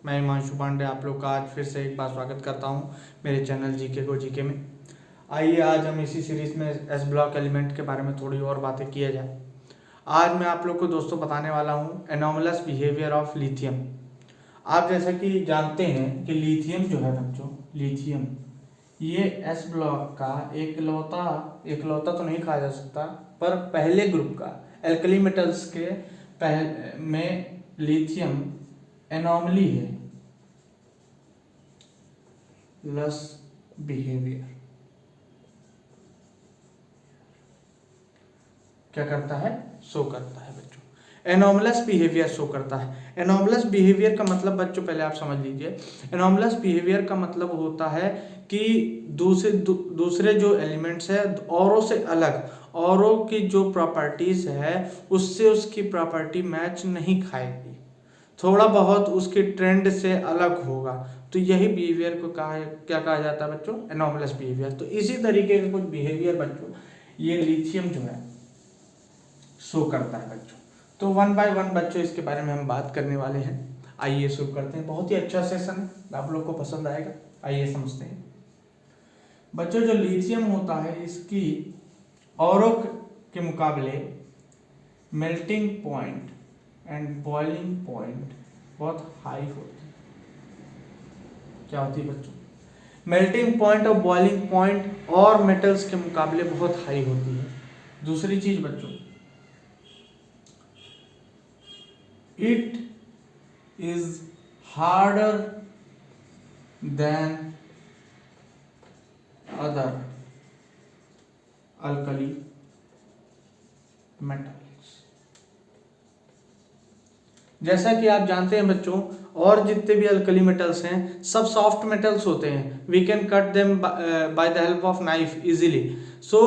मैं हिमांशु पांडे आप लोग का आज फिर से एक बार स्वागत करता हूं मेरे चैनल जीके को जीके में। आइए आज हम इसी सीरीज में एस ब्लॉक एलिमेंट के बारे में थोड़ी और बातें किया जाए। आज मैं आप लोग को दोस्तों बताने वाला हूं एनोमलस बिहेवियर ऑफ लिथियम। आप जैसा कि जानते हैं कि लिथियम जो है बच्चों, लिथियम ये एस ब्लॉक का एकलौता तो नहीं कहा जा सकता, पर पहले ग्रुप का एल्कली मेटल्स के पहले में लिथियम एनोमली है, लस बिहेवियर क्या करता है, शो करता है बच्चों। एनोमलस बिहेवियर शो करता है। एनोमलस बिहेवियर का मतलब बच्चों पहले आप समझ लीजिए। एनोमलस बिहेवियर का मतलब होता है कि दूसरे जो एलिमेंट्स है औरों से अलग, औरों की जो प्रॉपर्टीज है उससे उसकी प्रॉपर्टी मैच नहीं खाएगी, थोड़ा बहुत उसके ट्रेंड से अलग होगा। तो यही बिहेवियर को क्या कहा जाता है बच्चों, एनोमलस बिहेवियर। तो इसी तरीके का कुछ बिहेवियर बच्चों ये लिथियम जो है शो करता है बच्चों। तो वन बाय वन बच्चों इसके बारे में हम बात करने वाले हैं। आइए शुरू करते हैं। बहुत ही अच्छा सेशन है, आप लोग को पसंद आएगा। आइए समझते हैं बच्चों। जो लिथियम होता है इसकी औरों के मुकाबले melting point and boiling point बहुत हाई होती है। क्या होती है बच्चों, मेल्टिंग पॉइंट और बॉइलिंग पॉइंट और मेटल्स के मुकाबले बहुत हाई होती है। दूसरी चीज बच्चों, it is harder than other alkali metals. जैसा कि आप जानते हैं बच्चों, और जितने भी अल्कली मेटल्स हैं सब सॉफ्ट मेटल्स होते हैं। We can cut them by the help of knife easily. So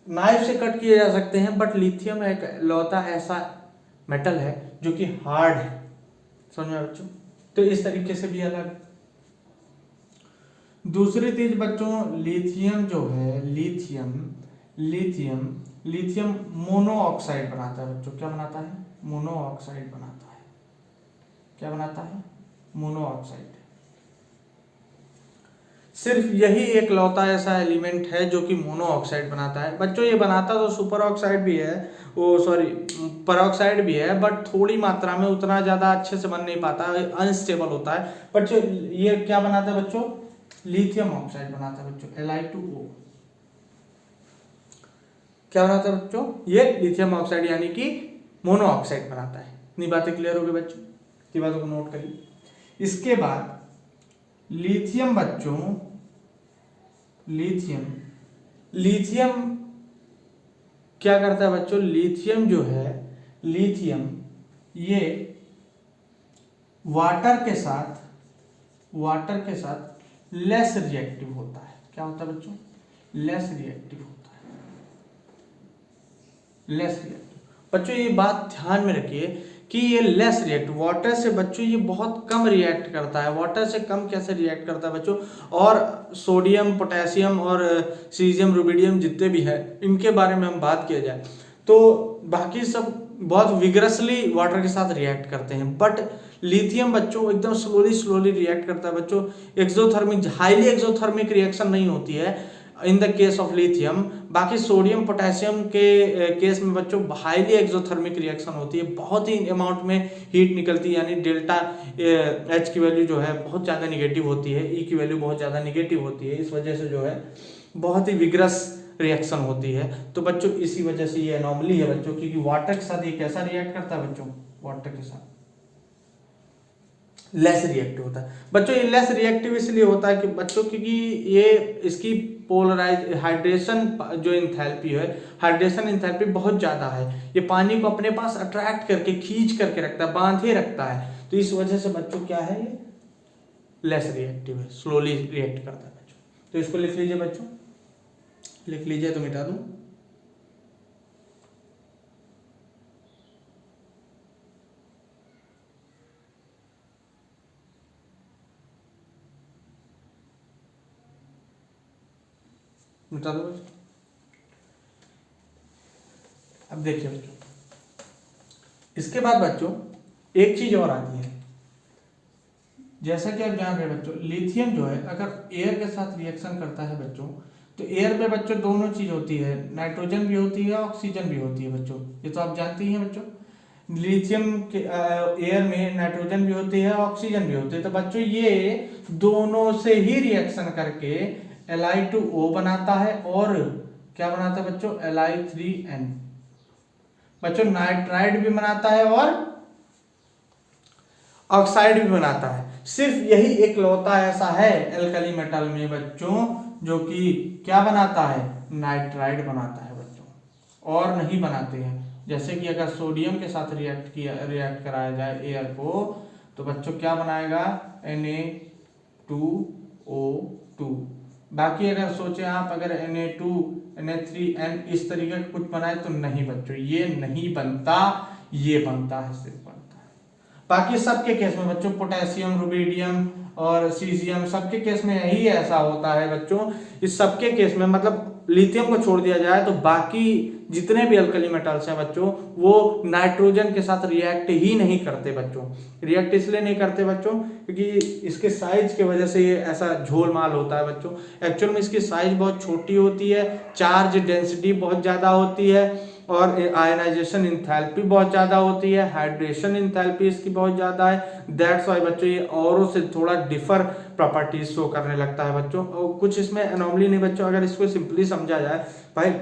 knife से कट किए जा सकते हैं, बट लिथियम एक लौता ऐसा मेटल है जो कि हार्ड है। समझ में बच्चों, तो इस तरीके से भी अलग। दूसरी चीज बच्चों, लिथियम जो है, लिथियम मोनो ऑक्साइड बनाता है बच्चों। क्या बनाता है, मोनो ऑक्साइड बनाता है। क्या बनाता है, मोनो ऑक्साइड। सिर्फ यही एक लौता ऐसा एलिमेंट है जो कि मोनो ऑक्साइड बनाता है बच्चों। ये बनाता तो सुपर ऑक्साइड भी है, वो सॉरी परऑक्साइड भी है, बट थोड़ी मात्रा में, उतना ज्यादा अच्छे से बन नहीं पाता, अनस्टेबल होता है। बट ये क्या बनाता है बच्चों, लिथियम ऑक्साइड बनाता है बच्चों, Li2O। क्या बनाता है बच्चों, ये लिथियम ऑक्साइड यानी कि मोनो ऑक्साइड बनाता है। इतनी बातें क्लियर हो गई बच्चों, इतनी बातों को नोट करिए। इसके बाद लिथियम बच्चों, लिथियम क्या करता है बच्चों, लिथियम जो है, लिथियम ये वाटर के साथ लेस रिएक्टिव होता है। क्या होता है बच्चों, लेस रिएक्टिव होता है, लेस रिएक्टिव। बच्चों ये बात ध्यान में रखिए कि ये लेस रिएक्टिव, वाटर से बच्चों ये बहुत कम रिएक्ट करता है। वाटर से कम कैसे रिएक्ट करता है बच्चों, और सोडियम, पोटेशियम और सीजियम, रुबिडियम जितने भी है इनके बारे में हम बात किया जाए तो बाकी सब बहुत विगरसली वाटर के साथ रिएक्ट करते हैं, बट लिथियम बच्चों एकदम स्लोली रिएक्ट करता है बच्चों। एक्सोथर्मिक, हाईली एक्सोथर्मिक रिएक्शन नहीं होती है in the case of lithium. बाकी सोडियम, पोटेशियम के केस में बच्चों हाईली एक्सोथर्मिक रिएक्शन होती है, बहुत ही अमाउंट में हीट निकलती है, यानी डेल्टा एच की वैल्यू जो है बहुत ज़्यादा निगेटिव होती है, ई की वैल्यू बहुत ज़्यादा निगेटिव होती है। इस वजह से जो है बहुत ही विग्रस रिएक्शन होती है। तो बच्चों इसी वजह से ये एनोमली है बच्चों, क्योंकि वाटर के साथ ये कैसा रिएक्ट करता है बच्चों, वाटर के साथ लेस रिएक्टिव होता है बच्चों। ये लेस रिएक्टिव इसलिए होता है कि बच्चों क्योंकि ये इसकी पोलराइज हाइड्रेशन जो इंथैल्पी है, हाइड्रेशन इंथैल्पी बहुत ज़्यादा है। ये पानी को अपने पास अट्रैक्ट करके, खींच करके रखता है, बांधे रखता है। तो इस वजह से बच्चों क्या है, ये लेस रिएक्टिव है, स्लोली रिएक्ट करता है बच्चों। तो इसको लिख लीजिए बच्चों, लिख लीजिए तो मिटा दूं। मिटा दो बच्चों। अब देखिए बच्चों, इसके बाद बच्चों एक चीज और आती है, जैसा कि आप जान रहे हैं बच्चों, लिथियम जो है अगर एयर के साथ रिएक्शन करता है बच्चों, तो एयर में बच्चों दोनों चीज होती है, नाइट्रोजन भी होती है, ऑक्सीजन भी होती है बच्चों, ये तो आप जानते ही हैं बच्चों। लिथियम के एयर में नाइट्रोजन भी होती है, ऑक्सीजन भी होती है, तो बच्चों ये दोनों से ही रिएक्शन करके Li2O बनाता है, और क्या बनाता है बच्चों, Li3N। बच्चों नाइट्राइड भी बनाता है और ऑक्साइड भी बनाता है। सिर्फ यही एक लौता ऐसा है एल्कली मेटल में बच्चों जो कि क्या बनाता है, नाइट्राइड बनाता है बच्चों, और नहीं बनाते हैं। जैसे कि अगर सोडियम के साथ रिएक्ट कराया जाए एयर को, तो बच्चों क्या बनाएगा, Na2O2। बाकी अगर सोचे आप, अगर Na2 Na3N इस तरीके का कुछ बनाए तो नहीं बच्चों, ये नहीं बनता, ये बनता है, सिर्फ बनता है। बाकी सबके केस में बच्चों पोटेशियम, रुबिडियम और सीजियम सबके केस में यही ऐसा होता है बच्चों। इस सबके केस में मतलब लिथियम को छोड़ दिया जाए तो बाकी जितने भी अल्कली मेटल्स हैं बच्चों, वो नाइट्रोजन के साथ रिएक्ट ही नहीं करते बच्चों। रिएक्ट इसलिए नहीं करते बच्चों क्योंकि इसके साइज की वजह से ये ऐसा झोल माल होता है बच्चों। एक्चुअल में इसकी साइज बहुत छोटी होती है, चार्ज डेंसिटी बहुत ज़्यादा होती है, और आयनाइजेशन इंथैल्पी बहुत ज़्यादा होती है, हाइड्रेशन इंथैल्पी इसकी बहुत ज़्यादा है। दैट्स वाई बच्चों ये औरों से थोड़ा डिफर प्रॉपर्टीज शो करने लगता है बच्चों। और कुछ इसमें एनॉमली नहीं बच्चों, अगर इसको सिंपली समझा जाए, भाई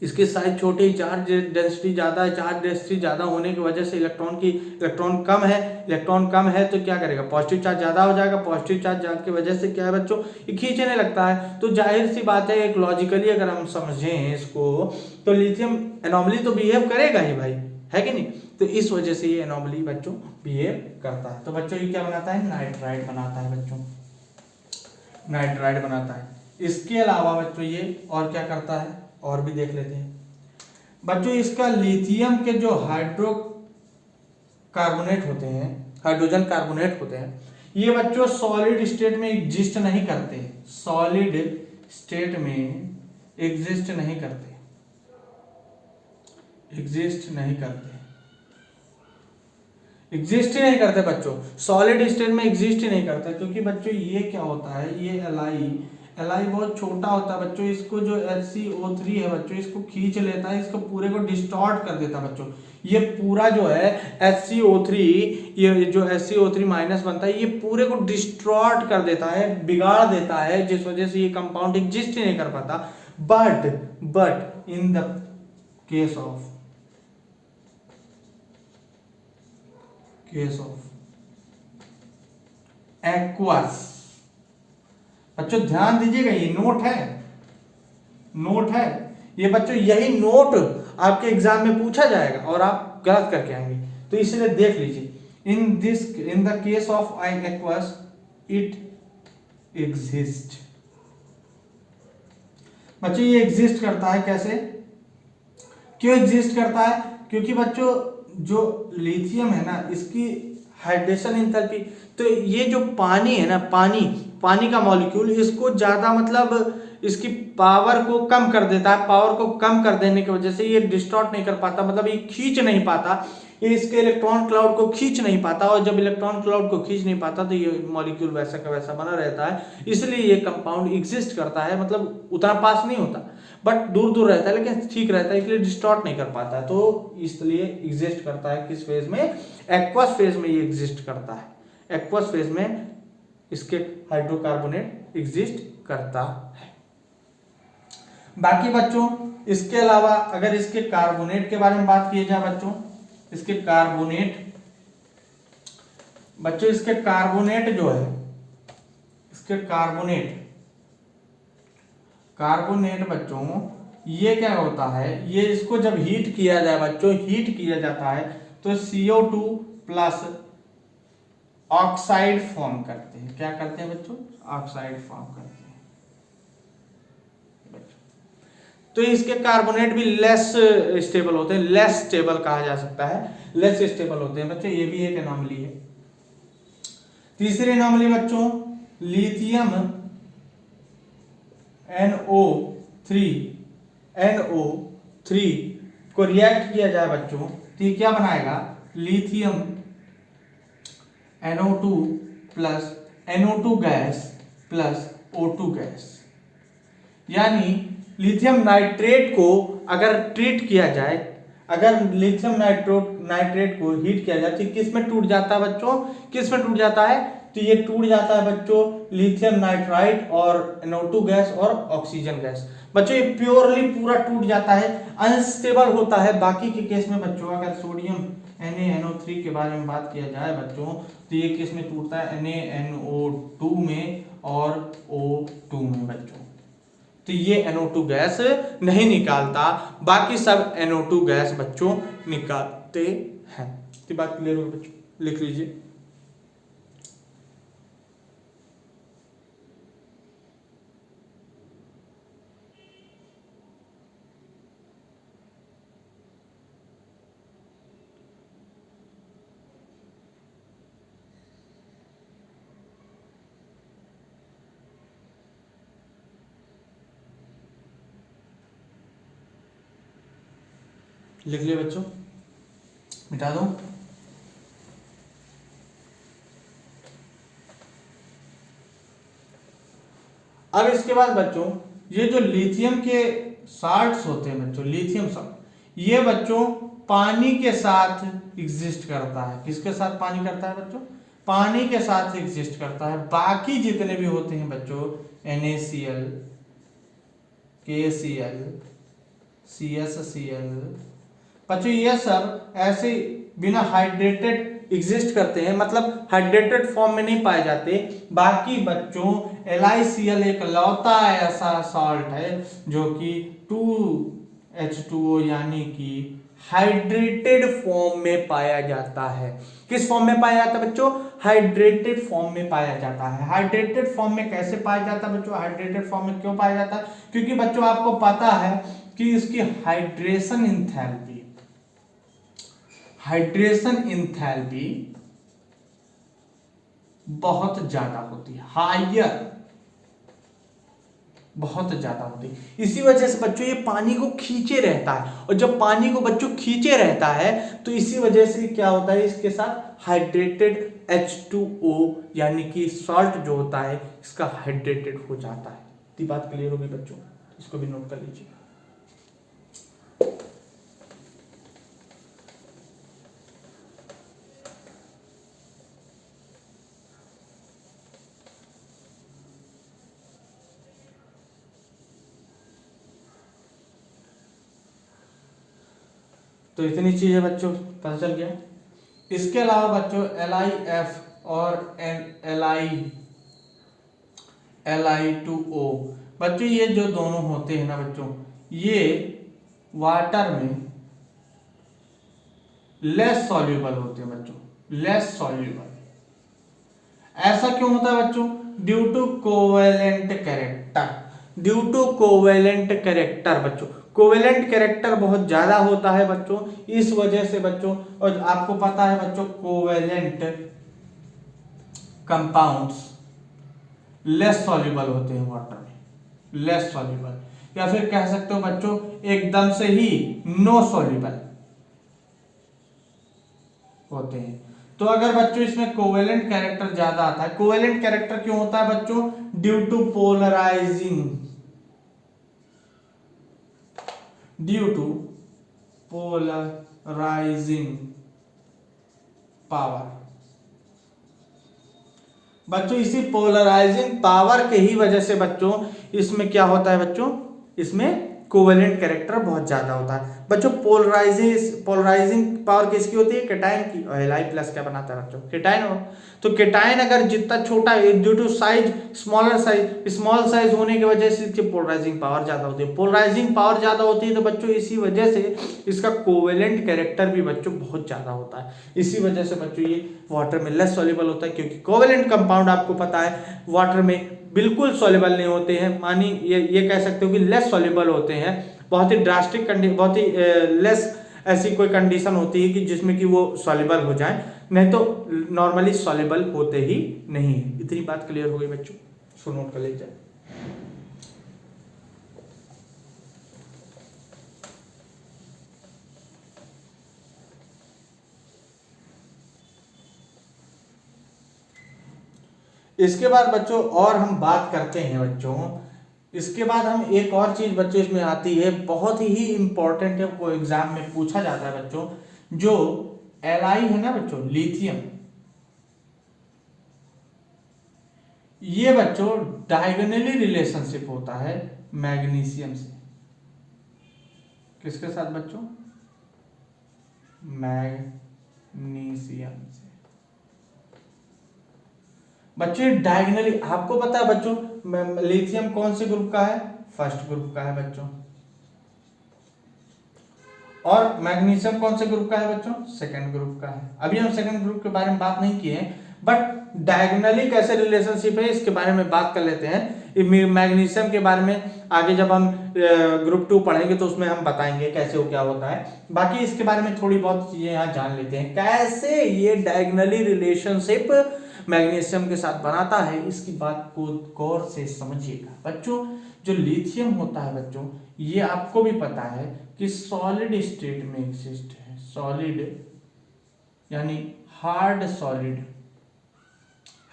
इसकी साइज छोटी, चार्ज डेंसिटी ज़्यादा है, चार्ज डेंसिटी ज़्यादा होने की वजह से इलेक्ट्रॉन कम है तो क्या करेगा, पॉजिटिव चार्ज ज़्यादा हो जाएगा। पॉजिटिव चार्ज की वजह से क्या है बच्चों, ये खींचने लगता है। तो जाहिर सी बात है, एक लॉजिकली अगर हम समझें इसको, तो लिथियम एनॉमली तो बिहेव करेगा ही भाई, है कि नहीं। तो इस वजह से ये एनॉमली बच्चों बिहेव करता है। तो बच्चों ये क्या बनाता है, नाइट्राइड बनाता है बच्चों, नाइट्राइड बनाता है। इसके अलावा बच्चों ये और क्या करता है, और भी देख लेते हैं बच्चों। इसका लिथियम के जो हाइड्रोकार्बोनेट होते हैं, हाइड्रोजन कार्बोनेट होते हैं, ये बच्चों सॉलिड स्टेट में एग्जिस्ट नहीं करते, सॉलिड स्टेट में एग्जिस्ट नहीं करते, एग्जिस्ट नहीं करते बच्चों, सॉलिड स्टेट में एग्जिस्ट ही नहीं करते। क्योंकि बच्चों ये क्या होता है, ये Li बहुत छोटा होता है बच्चों, इसको जो HCO3 है बच्चों, इसको खींच लेता है, इसको पूरे को डिस्टॉर्ट कर देता है बच्चों। ये पूरा जो है HCO3, ये जो HCO3 माइनस बनता है, ये पूरे को डिस्टॉर्ट कर देता है, बिगाड़ देता है, जिस वजह से ये कंपाउंड एग्जिस्ट ही नहीं कर पाता। But in the case of aqueous, बच्चों ध्यान दीजिएगा, ये नोट है ये बच्चों, यही नोट आपके एग्जाम में पूछा जाएगा और आप गलत करके आएंगे, तो इसलिए देख लीजिए। In the case of aqueous it exist, बच्चों ये एग्जिस्ट करता है। कैसे, क्यों एग्जिस्ट करता है, क्योंकि बच्चों जो लिथियम है ना, इसकी हाइड्रेशन एंथैल्पी, तो ये जो पानी है ना, पानी का मॉलिक्यूल, इसको ज्यादा मतलब इसकी पावर को कम कर देता है। पावर को कम कर देने की वजह से ये डिस्टॉर्ट नहीं कर पाता, मतलब ये खींच नहीं पाता, ये इसके इलेक्ट्रॉन क्लाउड को खींच नहीं पाता, और जब इलेक्ट्रॉन क्लाउड को खींच नहीं पाता तो ये मॉलिक्यूल वैसा का वैसा बना रहता है। इसलिए ये कंपाउंड एग्जिस्ट करता है, मतलब उतना पास नहीं होता बट दूर रहता है, लेकिन ठीक रहता है, इसलिए डिस्टॉर्ट नहीं कर पाता है। तो इसलिए एग्जिस्ट करता है किस फेज में, एक्वस फेज में ये एग्जिस्ट करता है। एक्वस फेज में इसके हाइड्रोकार्बोनेट एग्जिस्ट करता है। बाकी बच्चों इसके अलावा अगर इसके कार्बोनेट के बारे में बात की जाए बच्चों, इसके कार्बोनेट जो है, इसके कार्बोनेट बच्चों, ये क्या होता है, ये इसको जब हीट किया जाए बच्चों, हीट किया जाता है तो CO2 प्लस ऑक्साइड फॉर्म करते हैं। क्या करते हैं बच्चों, ऑक्साइड फॉर्म करते हैं। तो इसके कार्बोनेट भी लेस स्टेबल होते हैं, लेस स्टेबल कहा जा सकता है, लेस स्टेबल होते हैं बच्चों, ये भी एक एनॉमली है। तीसरी एनॉमली बच्चों, लिथियम NO3 को रिएक्ट किया जाए बच्चों, तो ये क्या बनाएगा, lithium NO2 plus NO2 gas plus O2 gas. यानी लिथियम नाइट्रेट को अगर ट्रीट किया जाए, अगर लिथियम नाइट्रेट को हीट किया जाए तो किस में टूट जाता है बच्चों, किस में टूट जाता है, तो ये टूट जाता है बच्चों लिथियम नाइट्राइड और NO2 गैस और ऑक्सीजन गैस। बच्चों ये प्योरली पूरा टूट जाता है, अनस्टेबल होता है। बाकी के केस में बच्चों अगर सोडियम NaNO3 के बारे में बात किया जाए बच्चों, तो ये किस में टूटता है, NaNO2 में और O2 में बच्चों। तो ये NO2 गैस नहीं निकालता, बाकी सब NO2 गैस बच्चों निकालते हैं। तो बात क्लियर हो बच्चों, लिख लीजिए। लिख लिया बच्चों, मिटा दो। अब इसके बाद बच्चों ये जो लिथियम के साल्ट्स होते हैं बच्चों, लिथियम साल्ट, ये बच्चों पानी के साथ एग्जिस्ट करता है। किसके साथ पानी करता है बच्चों, पानी के साथ एग्जिस्ट करता है। बाकी जितने भी होते हैं बच्चों NaCl, KCl, CSCl बच्चों, ये सब ऐसे बिना हाइड्रेटेड एग्जिस्ट करते हैं, मतलब हाइड्रेटेड फॉर्म में नहीं पाए जाते। बाकी बच्चों LiCl एक लौता ऐसा सॉल्ट है जो कि 2H2O यानी कि हाइड्रेटेड फॉर्म में पाया जाता है। किस फॉर्म में पाया जाता है बच्चों, हाइड्रेटेड फॉर्म में पाया जाता है। हाइड्रेटेड फॉर्म में कैसे पाया जाता है बच्चों, हाइड्रेटेड फॉर्म में क्यों पाया जाता है, क्योंकि बच्चों आपको पता है कि इसकी हाइड्रेशन इंथैल्पी बहुत ज्यादा होती है, हायर बहुत ज्यादा होती है। इसी वजह से बच्चों ये पानी को खींचे रहता है, और जब पानी को बच्चों खींचे रहता है तो इसी वजह से क्या होता है, इसके साथ हाइड्रेटेड H2O यानी कि सॉल्ट जो होता है इसका हाइड्रेटेड हो जाता है। ये बात क्लियर होगी बच्चों, इसको भी नोट कर लीजिए। तो इतनी चीज है बच्चों, पता चल गया। इसके अलावा बच्चों LiF और Li2O बच्चों, ये जो दोनों होते हैं ना बच्चों, ये वाटर में लेस सॉल्युबल होते हैं बच्चों, लेस सॉल्युबल। ऐसा क्यों होता है बच्चों, due to covalent character, due to covalent character बच्चों, कोवेलेंट कैरेक्टर बहुत ज्यादा होता है बच्चों, इस वजह से बच्चों। और आपको पता है बच्चों कोवेलेंट कंपाउंड्स लेस सॉल्युबल होते हैं वाटर में, लेस सॉल्युबल, या फिर कह सकते हो बच्चों एकदम से ही नो सॉल्युबल होते हैं। तो अगर बच्चों इसमें कोवेलेंट कैरेक्टर ज्यादा आता है, कोवेलेंट कैरेक्टर क्यों होता है बच्चों, ड्यू टू पोलराइजिंग पावर बच्चों। इसी पोलराइजिंग पावर के ही वजह से बच्चों इसमें क्या होता है बच्चों, इसमें कोवेलेंट कैरेक्टर बहुत ज्यादा होता है बच्चों। पोलराइजिंग पावर किसकी होती है, केटाइन की, और Li प्लस क्या बनाता है बच्चों, केटाइन हो। तो केटाइन अगर जितना छोटा due to size, small size होने की वजह से इसकी पोलराइजिंग पावर ज्यादा होती है। पोलराइजिंग पावर ज्यादा होती है तो बच्चों इसी वजह से इसका कोवेलेंट कैरेक्टर भी बच्चों बहुत ज्यादा होता है। इसी वजह से बच्चों ये वाटर में लेस सॉल्युबल होता है, क्योंकि कोवेलेंट कंपाउंड आपको पता है वाटर में बिल्कुल सॉल्युबल नहीं होते हैं, मानी ये कह सकते हो कि लेस सॉल्युबल होते हैं। बहुत ही ड्रास्टिक बहुत ही लेस ऐसी कोई कंडीशन होती है कि जिसमें कि वो सॉल्युबल हो जाए, नहीं तो नॉर्मली सॉल्युबल होते ही नहीं है। इतनी बात क्लियर हो गई बच्चों, इसको नोट कर लीजिए। इसके बाद बच्चों और हम बात करते हैं बच्चों, इसके बाद हम एक और चीज बच्चों इसमें आती है, बहुत ही इंपॉर्टेंट है, को एग्जाम में पूछा जाता है बच्चों, जो एलआई है ना बच्चों, लिथियम, ये बच्चों डायगोनली रिलेशनशिप होता है मैग्नीशियम से। किसके साथ बच्चों? मैग्नीशियम से। बच्चों डायगोनली, आपको पता है बच्चों लिथियम कौन से ग्रुप का है? फर्स्ट ग्रुप का है बच्चों। और मैग्नीशियम कौन से ग्रुप का है बच्चों? सेकंड ग्रुप का है। अभी हम सेकंड ग्रुप के बारे में बात नहीं किए हैं, बट डायगोनली कैसे रिलेशनशिप है इसके बारे में बात कर लेते हैं। मैग्नीशियम के बारे में आगे जब हम ग्रुप 2 पढ़ेंगे तो उसमें हम बताएंगे कैसे वो क्या होता है। बाकी इसके बारे में थोड़ी बहुत चीजें यहाँ जान लेते हैं, कैसे ये डायगोनली रिलेशनशिप मैग्नीशियम के साथ बनाता है, इसकी बात को गौर से समझिएगा बच्चों। जो लिथियम होता है बच्चों, ये आपको भी पता है कि सॉलिड स्टेट में एग्जिस्ट है। सॉलिड यानी हार्ड सॉलिड,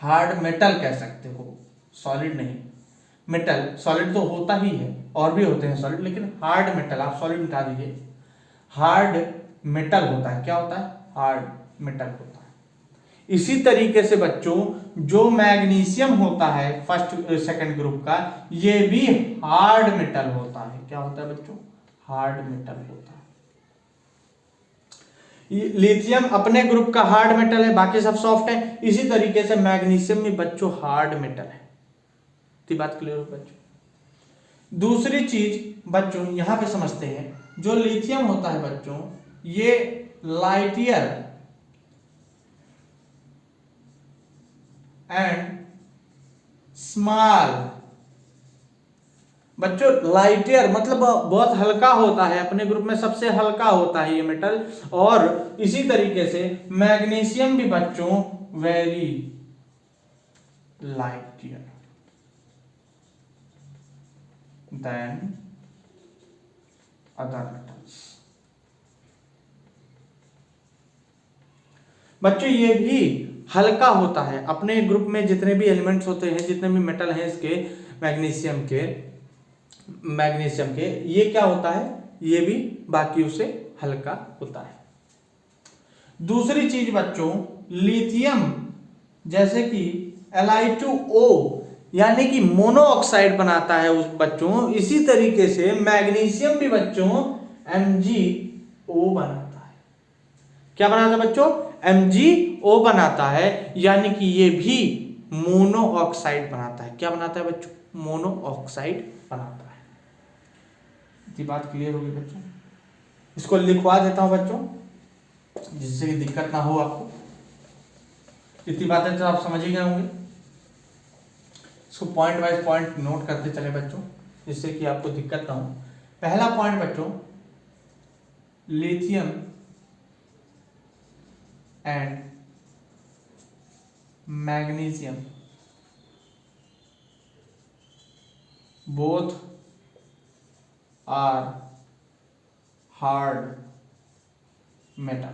हार्ड मेटल कह सकते हो, सॉलिड नहीं मेटल। सॉलिड तो होता ही है, और भी होते हैं सॉलिड, लेकिन हार्ड मेटल, आप सॉलिड मिटा दीजिए, हार्ड मेटल होता है। क्या होता है? हार्ड मेटल होता है। इसी तरीके से बच्चों जो मैग्नीशियम होता है फर्स्ट सेकंड ग्रुप का, ये भी हार्ड मेटल होता है। क्या होता है बच्चों? हार्ड मेटल होता है। लिथियम अपने ग्रुप का हार्ड मेटल है, बाकी सब सॉफ्ट है। इसी तरीके से मैग्नीशियम भी बच्चों हार्ड मेटल है। तो बात क्लियर हो बच्चों। दूसरी चीज बच्चों यहां पे समझते हैं, जो लिथियम होता है बच्चों, ये लाइटियर एंड स्मॉल, बच्चों लाइटियर मतलब बहुत हल्का होता है, अपने ग्रुप में सबसे हल्का होता है ये मेटल। और इसी तरीके से मैग्नीशियम भी बच्चों very Lightyear then other metals. बच्चों ये भी हल्का होता है, अपने ग्रुप में जितने भी एलिमेंट्स होते हैं, जितने भी मेटल हैं इसके, मैग्नीशियम के ये क्या होता है? ये भी बाकी से हल्का होता है। दूसरी चीज बच्चों, लिथियम जैसे कि Li2O यानी कि मोनो ऑक्साइड बनाता है उस बच्चों, इसी तरीके से मैग्नीशियम भी बच्चों MgO बनाता है। क्या बनाता है बच्चों? MgO बनाता है, यानी कि ये भी मोनो ऑक्साइड बनाता है। क्या बनाता है बच्चों? मोनो ऑक्साइड बनाता है। ये बात क्लियर होगी बच्चों। इसको लिखवा देता हूं बच्चों, जिससे कि दिक्कत ना हो आपको। इतनी बातें तो आप समझ ही गए होंगे। इसको पॉइंट वाइज पॉइंट नोट करते चले बच्चों, जिससे कि आपको दिक्कत ना हो। पहला पॉइंट बच्चों, lithium and magnesium both are hard metal.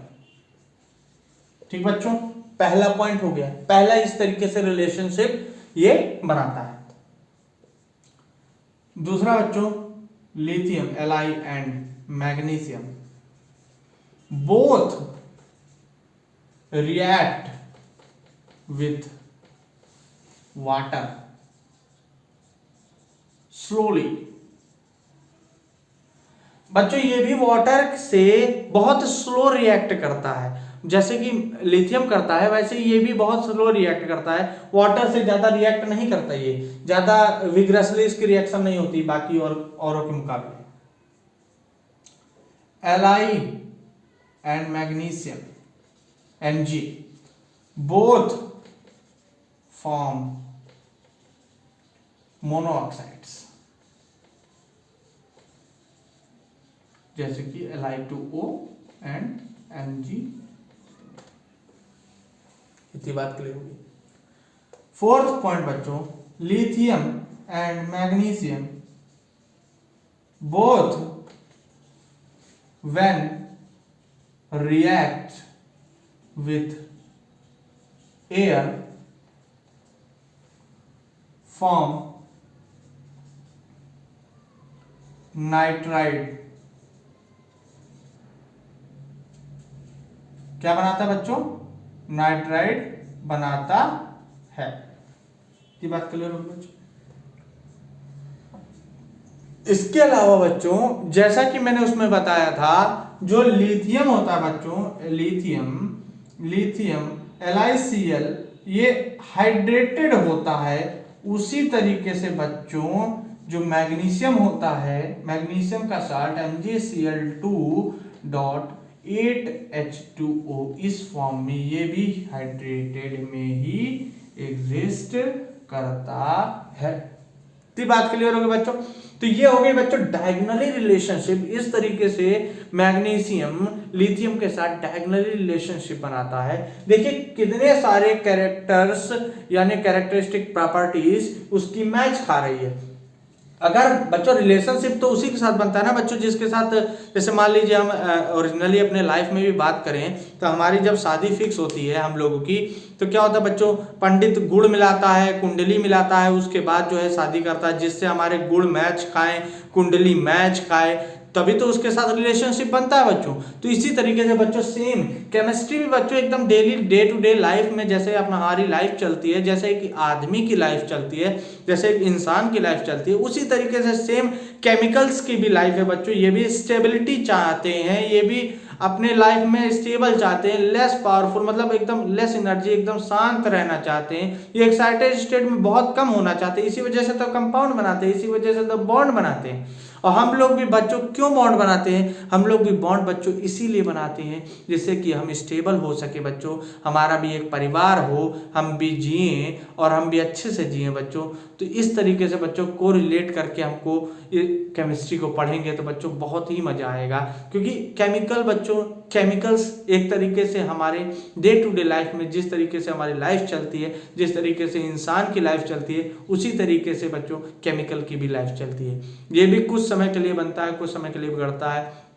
ठीक बच्चों, पहला पॉइंट हो गया। पहला इस तरीके से रिलेशनशिप ये बनाता है। दूसरा बच्चों, lithium Li and magnesium both react with water slowly. बच्चों ये भी वाटर से बहुत स्लो रिएक्ट करता है, जैसे कि लिथियम करता है वैसे ये भी बहुत स्लो रिएक्ट करता है। वाटर से ज्यादा रिएक्ट नहीं करता, ये ज्यादा विग्रसली इसकी रिएक्शन नहीं होती बाकी औरों के मुकाबले। Li and magnesium Mg both form monoxides, जैसे कि Li2O एंड Mg। इतनी बात क्लियर होगी। फोर्थ पॉइंट बच्चों, lithium and magnesium both when react with air form nitride क्या बनाता है बच्चों? नाइट्राइड बनाता है। ये बात क्लियर होगी बच्चों? इसके अलावा बच्चों जैसा कि मैंने उसमें बताया था, जो लिथियम होता है बच्चों, लिथियम LiCl, ये हाइड्रेटेड होता है। उसी तरीके से बच्चों जो मैग्नीशियम होता है, मैग्नीशियम का साल्ट MgCl2.8H2O, इस फॉर्म में ये भी हाइड्रेटेड में ही एग्जिस्ट करता है। तो बात क्लियर होगी बच्चों? तो ये हो गई बच्चों डायगोनली रिलेशनशिप। इस तरीके से मैग्नीशियम लिथियम के साथ डायगोनली रिलेशनशिप बनाता है। देखिए कितने सारे कैरेक्टर्स यानी कैरेक्टरिस्टिक प्रॉपर्टीज उसकी मैच खा रही है। अगर बच्चों रिलेशनशिप तो उसी के साथ बनता है ना बच्चों जिसके साथ, जैसे मान लीजिए हम ओरिजिनली अपने लाइफ में भी बात करें तो हमारी जब शादी फिक्स होती है हम लोगों की, तो क्या होता है बच्चों, पंडित गुड़ मिलाता है, कुंडली मिलाता है, उसके बाद जो है शादी करता है, जिससे हमारे गुड़ मैच खाएं, कुंडली मैच खाए, तभी तो उसके साथ रिलेशनशिप बनता है बच्चों। तो इसी तरीके से बच्चों सेम केमिस्ट्री भी बच्चों एकदम daily day to day life में जैसे हमारी लाइफ चलती है, जैसे एक आदमी की लाइफ चलती है, जैसे एक इंसान की लाइफ चलती है, उसी तरीके से सेम केमिकल्स की भी लाइफ है बच्चों। ये भी स्टेबिलिटी चाहते हैं, ये भी अपने लाइफ में स्टेबल चाहते हैं, लेस पावरफुल मतलब एकदम लेस एनर्जी, एकदम शांत रहना चाहते हैं, ये एक्साइटेड स्टेट में बहुत कम होना चाहते हैं। इसी वजह से तो कंपाउंड बनाते हैं, इसी वजह से तो बॉन्ड बनाते हैं। और हम लोग भी बच्चों क्यों बॉन्ड बनाते हैं? हम लोग भी बॉन्ड बच्चों इसीलिए बनाते हैं जिससे कि हम स्टेबल हो सके बच्चों, हमारा भी एक परिवार हो, हम भी जिए और हम भी अच्छे से जिए बच्चों। तो इस तरीके से बच्चों को रिलेट करके हमको ये केमिस्ट्री को पढ़ेंगे तो बच्चों बहुत ही मजा आएगा, क्योंकि केमिकल्स एक तरीके से हमारे डे टू डे लाइफ में जिस तरीके से हमारी लाइफ चलती है, जिस तरीके से इंसान की लाइफ चलती है, उसी तरीके से बच्चों केमिकल की भी लाइफ चलती है। ये भी कुछ समय के लिए बनता है, कुछ समय के लिए बिगड़ता है,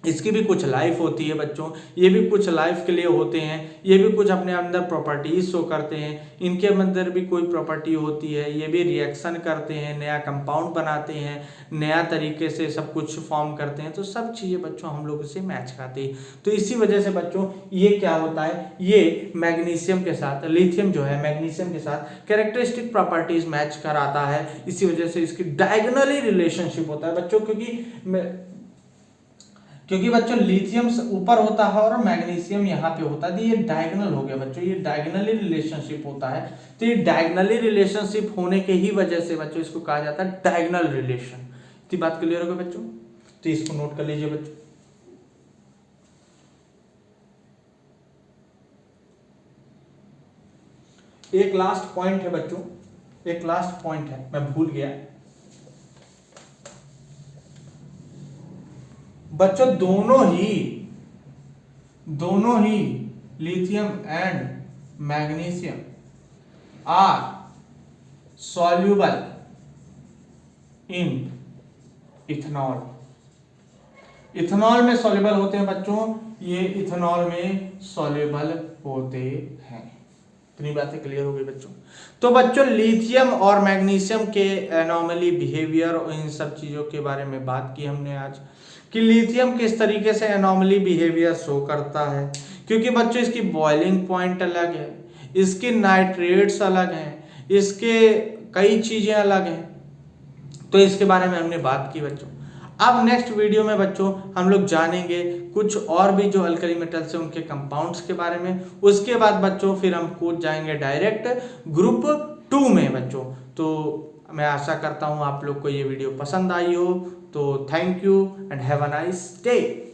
इसकी भी कुछ लाइफ होती है बच्चों, ये भी कुछ लाइफ के लिए होते हैं, ये भी कुछ अपने अंदर प्रॉपर्टीज शो करते हैं, इनके अंदर भी कोई प्रॉपर्टी होती है, ये भी रिएक्शन करते हैं, नया कंपाउंड बनाते हैं, नया तरीके से सब कुछ फॉर्म करते हैं। तो सब चीज़ें बच्चों हम लोग इसे मैच खाते हैं। तो इसी वजह से बच्चों ये क्या होता है, ये मैग्नीशियम के साथ, लिथियम जो है मैग्नीशियम के साथ कैरेक्टरिस्टिक प्रॉपर्टीज मैच कराता है, इसी वजह से इसकी डायगोनली रिलेशनशिप होता है बच्चों, क्योंकि बच्चों लिथियम ऊपर होता है और मैग्नीशियम यहाँ पे होता है, तो ये डायगोनल हो गया बच्चों, ये डायगोनली रिलेशनशिप होता है। तो ये डायगोनली रिलेशनशिप होने के ही वजह से बच्चों इसको कहा जाता है डायगोनल रिलेशन। तो बात क्लियर हो गई बच्चों? तो इसको नोट कर लीजिए बच्चों। एक लास्ट पॉइंट है बच्चों, एक लास्ट पॉइंट है, मैं भूल गया बच्चों, दोनों ही lithium and magnesium are soluble in ethanol. Ethanol में सॉल्युबल होते हैं बच्चों, ये इथेनॉल में सॉल्युबल होते हैं। इतनी बातें क्लियर हो गई बच्चों? तो बच्चों लिथियम और मैग्नीशियम के एनॉमली बिहेवियर और इन सब चीजों के बारे में बात की हमने आज, कि लिथियम किस तरीके से एनॉमली बिहेवियर शो करता है, क्योंकि बच्चों इसकी बॉइलिंग पॉइंट अलग है, इसके नाइट्रेट्स अलग हैं, इसके कई चीजें अलग हैं, तो इसके बारे में हमने बात की बच्चों। अब नेक्स्ट वीडियो में बच्चों हम लोग जानेंगे कुछ और भी जो अल्कली मेटल्स हैं उनके कंपाउंड्स के बारे में। उसके बाद बच्चों फिर हम कूद जाएंगे डायरेक्ट ग्रुप 2 में बच्चों। तो मैं आशा करता हूँ आप लोग को ये वीडियो पसंद आई हो। तो thank you and have a nice day.